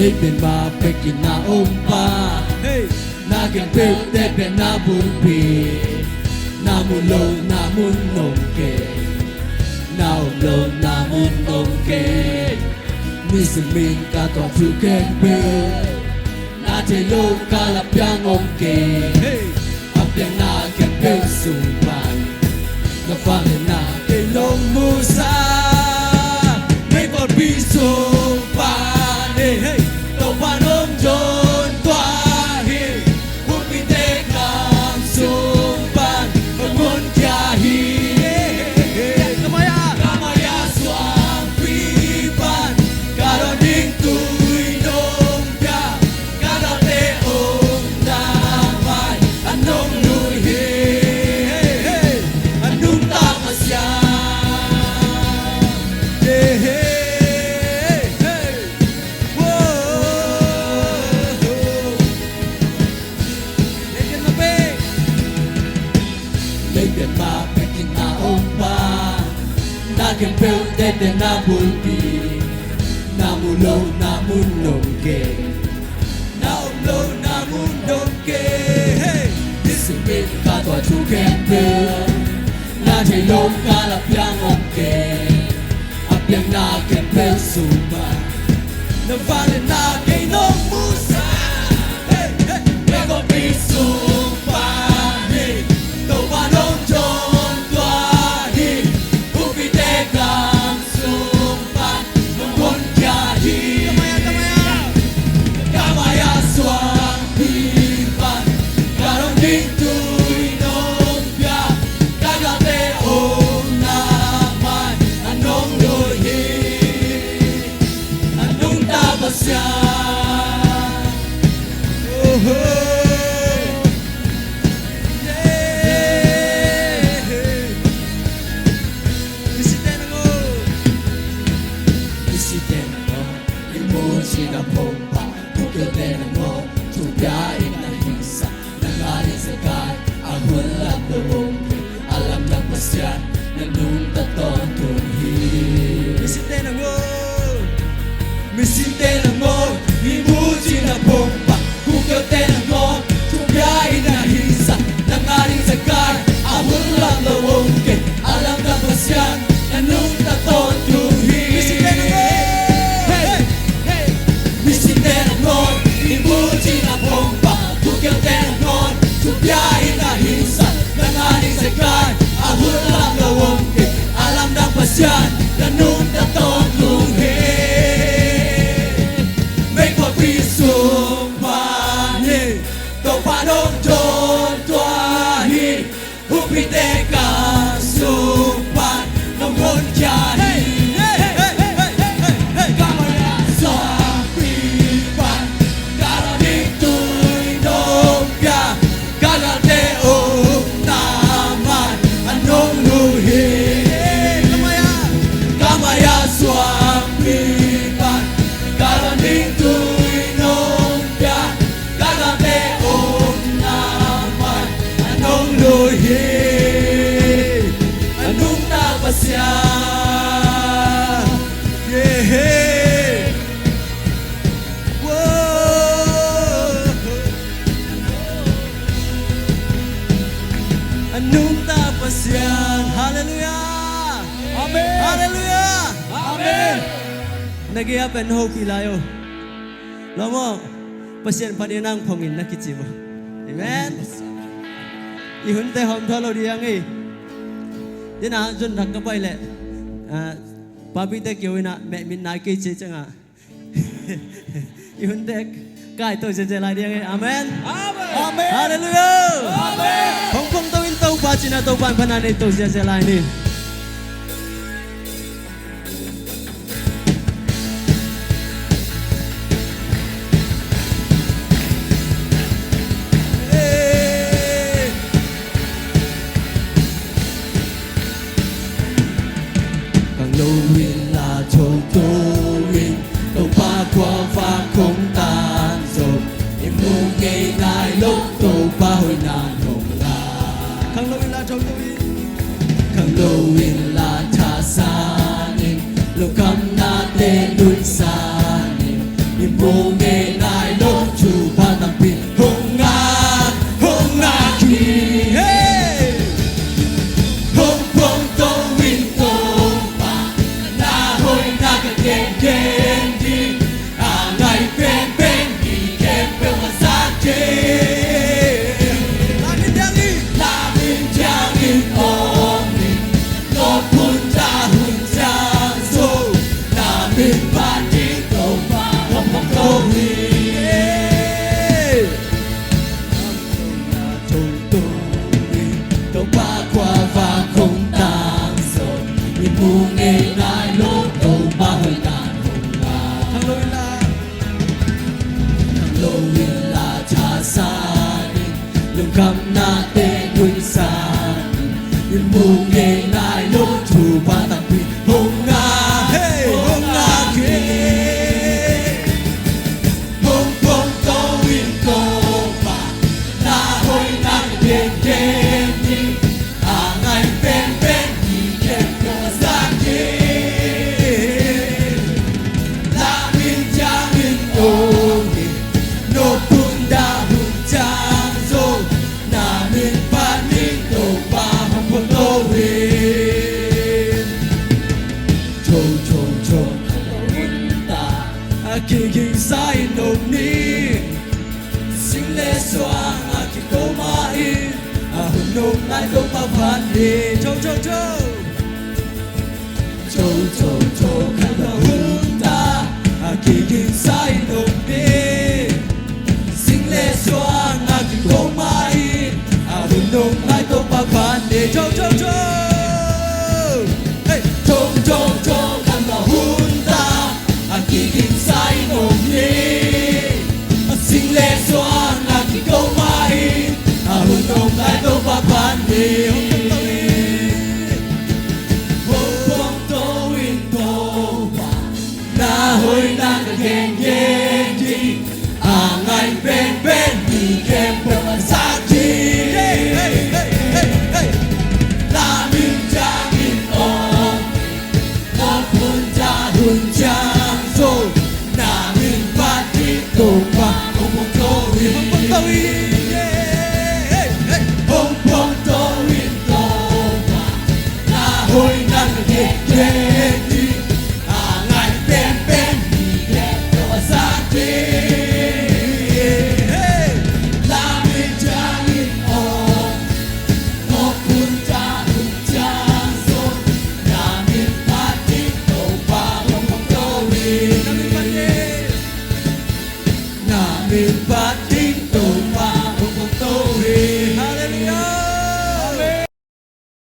Maybe my picking na umpa Na can build that be na bumpi Na mulo na munongke Na umlo na munongke Missing me ka to tu can build Na te lo ka la piang omke Apyang na can build sumpan Na fale na ke long musa May for be sumpan Hey, to panom John Tuahi, Pupite Kam Sumpan, Pamun Tiahi, Kamaya Swang Pipan, Karoning Tui Nongka, Karate Om Damay, Anong Luhi, Anong Tamasya. Maybe my picking na umpa Na can build that the na bulpi Na mulo na munongke Na umlo na munongke Disipin ka to tu can build Na te long ka la piang omke Apyang na can build sumba Na vale na kay nong musa Mego bisumpa To panom John Tuahi, Pupite Kam Sumpan, Pamun Tiahi, Kamaya Swang Pipan, Karong Ding Tui Nongpya, Kagate Om Namay, Anong Luhi, Anong Tapasya. Sina pompa, puto dena mo, tuyain na hisa, nangaling sa kahit, ahul at lumumpi, alam na pasyan, nanunta ton tunhi. Misinte na mo, imuji na pompa, puto dena mo, tuyain na hisa, nangaling sa kahit, ahul at lumumpi, alam na pasyan, nanunta ton tunhi. Imuji na pompa, kukil tenon, tubiyahin na hisa, nangaling sa kahit, ahul ang lawongke, alam na pasyan, ganun na totunghe. May papisong panin, to panom John Tuahi, Pupite Kam Sumpan, Namun Tiahi. Anong tapasya? Yeah. Whoa. Anong tapasya? Hallelujah. Amen. Hallelujah. Amen. Nag-iapen hope ilayo. Lomo, pasyan pa din ang pangin na kitsibo. Amen. Ihun te hom thalo diang e dina jun rak ka pai le papi te kyo ina me min nai ke che changa ihun te kai to je lai diang e amen amen hallelujah amen hong kong to in to pa china to pan phana ne to je lai ni qua pha không tan rồi em ngu ngây nai lúc tô ba hồi nàn hồng la khang lâu in la trong tôi khang lâu in la cha sa em lúc cầm na te đuôi sa em ngu come natin minsan Imugay na iluto batang pinunga Hunga Kung gawin ko pa Nahoy nagdegeni Angay pen-pen Iket ko sa akin Lamin jamin oni No punda hunjang zo Namin paning no pahampunuhin Chong chong chong Punta Aking sa inom ni Single swang aking kumain Ahunong na lumapanin Chong chong chong Chong chong chong Punta Aking sa